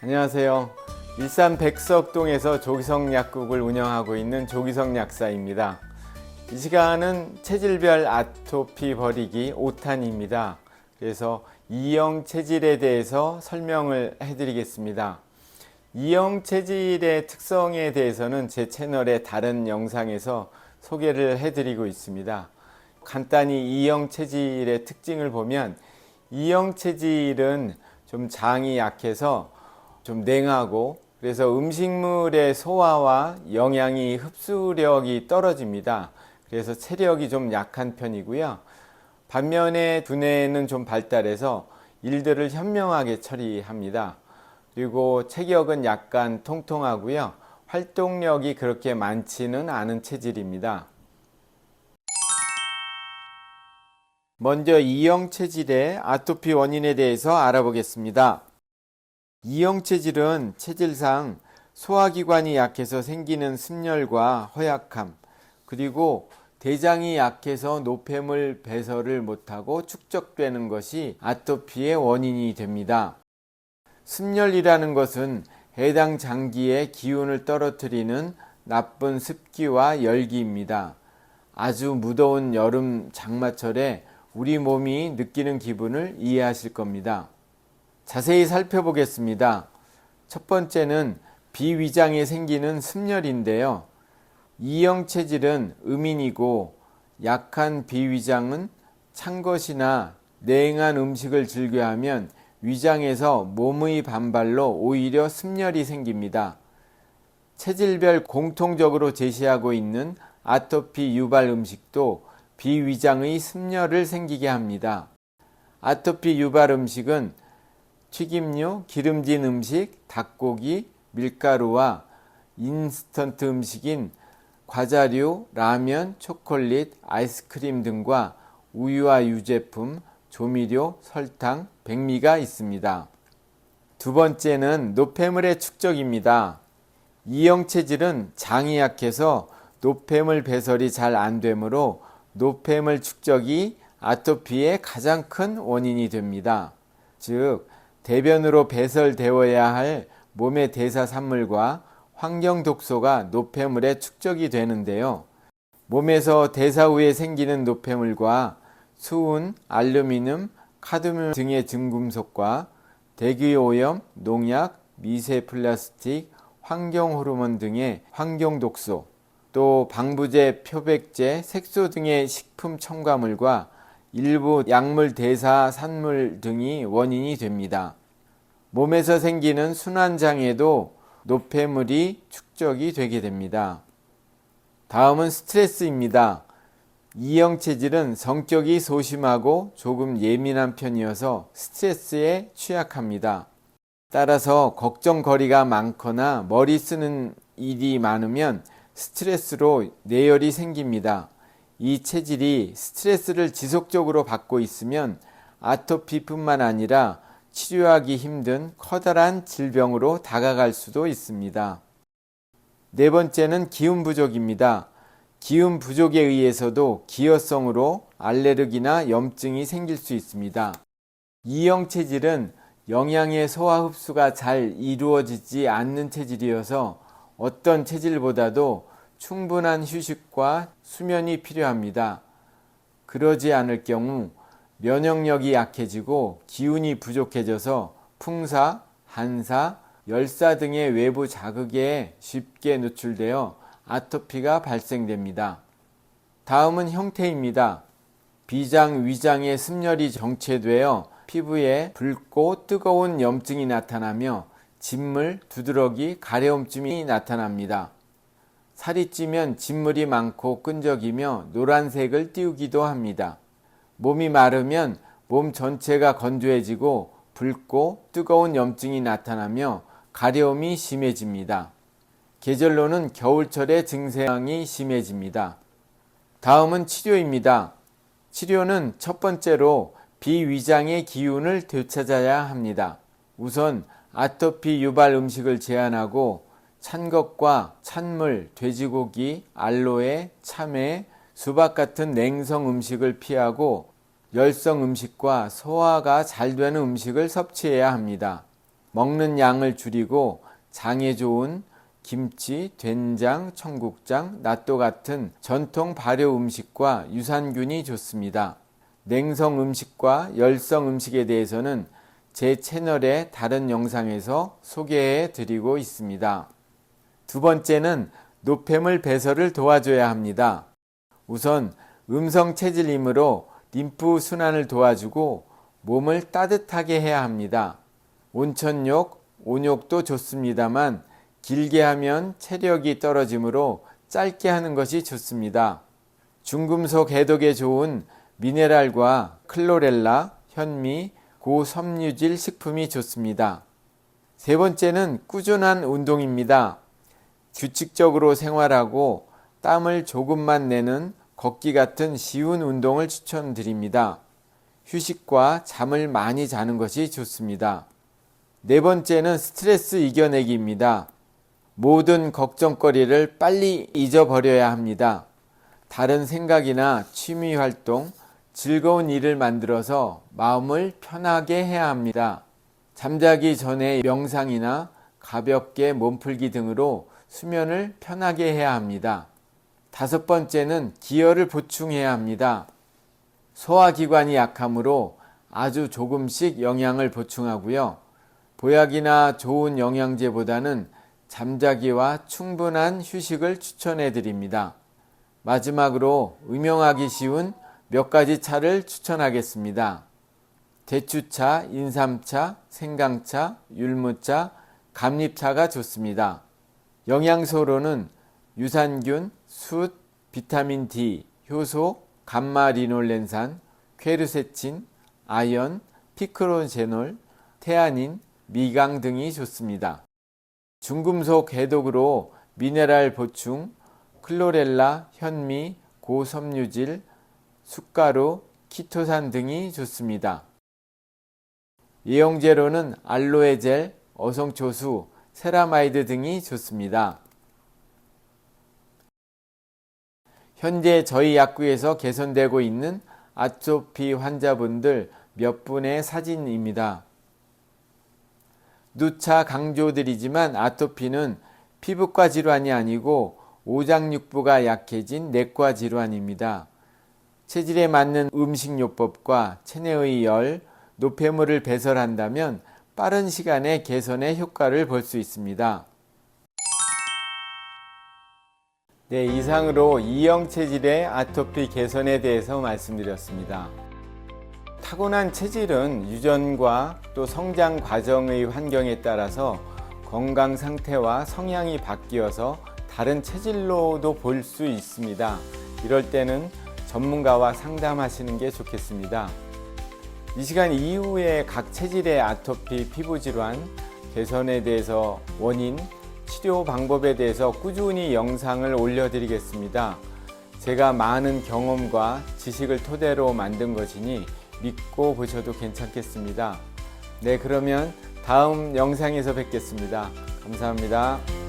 안녕하세요. 일산 백석동에서 조기성 약국을 운영하고 있는 조기성 약사입니다. 이 시간은 체질별 아토피 버리기 5탄입니다. 그래서 E형 체질에 대해서 설명을 해드리겠습니다. E형 체질의 특성에 대해서는 제 채널의 다른 영상에서 소개를 해드리고 있습니다. 간단히 E형 체질의 특징을 보면 E형 체질은 좀 장이 약해서 좀 냉하고, 그래서 음식물의 소화와 영양이 흡수력이 떨어집니다. 그래서 체력이 좀 약한 편이고요. 반면에 두뇌는 좀 발달해서 일들을 현명하게 처리합니다. 그리고 체격은 약간 통통하고요. 활동력이 그렇게 많지는 않은 체질입니다. 먼저 E형 체질의 아토피 원인에 대해서 알아보겠습니다. E형 체질은 체질상 소화기관이 약해서 생기는 승열과 허약함, 그리고 대장이 약해서 노폐물 배설을 못하고 축적되는 것이 아토피의 원인이 됩니다. 승열이라는 것은 해당 장기의 기운을 떨어뜨리는 나쁜 습기와 열기입니다. 아주 무더운 여름 장마철에 우리 몸이 느끼는 기분을 이해하실 겁니다. 자세히 살펴보겠습니다. 첫 번째는 비위장에 생기는 습열인데요. E형 체질은 음인이고 약한 비위장은 찬 것이나 냉한 음식을 즐겨하면 위장에서 몸의 반발로 오히려 습열이 생깁니다. 체질별 공통적으로 제시하고 있는 아토피 유발 음식도 비위장의 습열을 생기게 합니다. 아토피 유발 음식은 튀김류, 기름진 음식, 닭고기, 밀가루와 인스턴트 음식인 과자류, 라면, 초콜릿, 아이스크림 등과 우유와 유제품, 조미료, 설탕, 백미가 있습니다. 두 번째는 노폐물의 축적입니다. E형 체질은 장이 약해서 노폐물 배설이 잘 안 되므로 노폐물 축적이 아토피의 가장 큰 원인이 됩니다. 즉, 대변으로 배설되어야 할 몸의 대사산물과 환경 독소가 노폐물에 축적이 되는데요. 몸에서 대사 후에 생기는 노폐물과 수은, 알루미늄, 카드뮴 등의 증금속과 대기오염, 농약, 미세 플라스틱, 환경 호르몬 등의 환경 독소, 또 방부제, 표백제, 색소 등의 식품 첨가물과 일부 약물 대사 산물 등이 원인이 됩니다. 몸에서 생기는 순환장애도 노폐물이 축적이 되게 됩니다. 다음은 스트레스입니다. E형 체질은 성격이 소심하고 조금 예민한 편이어서 스트레스에 취약합니다. 따라서 걱정거리가 많거나 머리 쓰는 일이 많으면 스트레스로 뇌열이 생깁니다. 이 체질이 스트레스를 지속적으로 받고 있으면 아토피뿐만 아니라 치료하기 힘든 커다란 질병으로 다가갈 수도 있습니다. 네 번째는 기운 부족입니다. 기운 부족에 의해서도 기혈성으로 알레르기나 염증이 생길 수 있습니다. E형 체질은 영양의 소화 흡수가 잘 이루어지지 않는 체질이어서 어떤 체질보다도 충분한 휴식과 수면이 필요합니다. 그러지 않을 경우 면역력이 약해지고 기운이 부족해져서 풍사, 한사, 열사 등의 외부 자극에 쉽게 노출되어 아토피가 발생됩니다. 다음은 형태입니다. 비장, 위장의 습열이 정체되어 피부에 붉고 뜨거운 염증이 나타나며 진물, 두드러기, 가려움증이 나타납니다. 살이 찌면 진물이 많고 끈적이며 노란색을 띄우기도 합니다. 몸이 마르면 몸 전체가 건조해지고 붉고 뜨거운 염증이 나타나며 가려움이 심해집니다. 계절로는 겨울철에 증상이 심해집니다. 다음은 치료입니다. 치료는 첫 번째로 비위장의 기운을 되찾아야 합니다. 우선 아토피 유발 음식을 제한하고 찬 것과 찬물, 돼지고기, 알로에, 참외, 수박 같은 냉성 음식을 피하고 열성 음식과 소화가 잘 되는 음식을 섭취해야 합니다. 먹는 양을 줄이고 장에 좋은 김치, 된장, 청국장, 낫또 같은 전통 발효 음식과 유산균이 좋습니다. 냉성 음식과 열성 음식에 대해서는 제 채널의 다른 영상에서 소개해 드리고 있습니다. 두 번째는 노폐물 배설을 도와줘야 합니다. 우선 음성 체질이므로 림프 순환을 도와주고 몸을 따뜻하게 해야 합니다. 온천욕, 온욕도 좋습니다만 길게 하면 체력이 떨어지므로 짧게 하는 것이 좋습니다. 중금속 해독에 좋은 미네랄과 클로렐라, 현미, 고섬유질 식품이 좋습니다. 세 번째는 꾸준한 운동입니다. 규칙적으로 생활하고 땀을 조금만 내는 걷기 같은 쉬운 운동을 추천드립니다. 휴식과 잠을 많이 자는 것이 좋습니다. 네 번째는 스트레스 이겨내기입니다. 모든 걱정거리를 빨리 잊어버려야 합니다. 다른 생각이나 취미 활동, 즐거운 일을 만들어서 마음을 편하게 해야 합니다. 잠자기 전에 명상이나 가볍게 몸풀기 등으로 수면을 편하게 해야 합니다. 다섯 번째는 기혈을 보충해야 합니다. 소화기관이 약하므로 아주 조금씩 영양을 보충하고요. 보약이나 좋은 영양제보다는 잠자기와 충분한 휴식을 추천해 드립니다. 마지막으로 음용하기 쉬운 몇 가지 차를 추천하겠습니다. 대추차, 인삼차, 생강차, 율무차, 감잎차가 좋습니다. 영양소로는 유산균, 숯, 비타민 D, 효소, 감마리놀렌산, 퀘르세친, 아연, 피크로제놀, 테아닌, 미강 등이 좋습니다. 중금속 해독으로 미네랄 보충, 클로렐라, 현미, 고섬유질, 숫가루, 키토산 등이 좋습니다. 예용제로는 알로에젤, 어성초수, 세라마이드 등이 좋습니다. 현재 저희 약국에서 개선되고 있는 아토피 환자분들 몇 분의 사진입니다. 누차 강조드리지만 아토피는 피부과 질환이 아니고 오장육부가 약해진 내과 질환입니다. 체질에 맞는 음식요법과 체내의 열, 노폐물을 배설한다면 빠른 시간에 개선의 효과를 볼 수 있습니다. 네, 이상으로 E형 체질의 아토피 개선에 대해서 말씀드렸습니다. 타고난 체질은 유전과 또 성장 과정의 환경에 따라서 건강 상태와 성향이 바뀌어서 다른 체질로도 볼 수 있습니다. 이럴 때는 전문가와 상담하시는 게 좋겠습니다. 이 시간 이후에 각 체질의 아토피 피부 질환 개선에 대해서 원인, 치료 방법에 대해서 꾸준히 영상을 올려드리겠습니다. 제가 많은 경험과 지식을 토대로 만든 것이니 믿고 보셔도 괜찮겠습니다. 네, 그러면 다음 영상에서 뵙겠습니다. 감사합니다.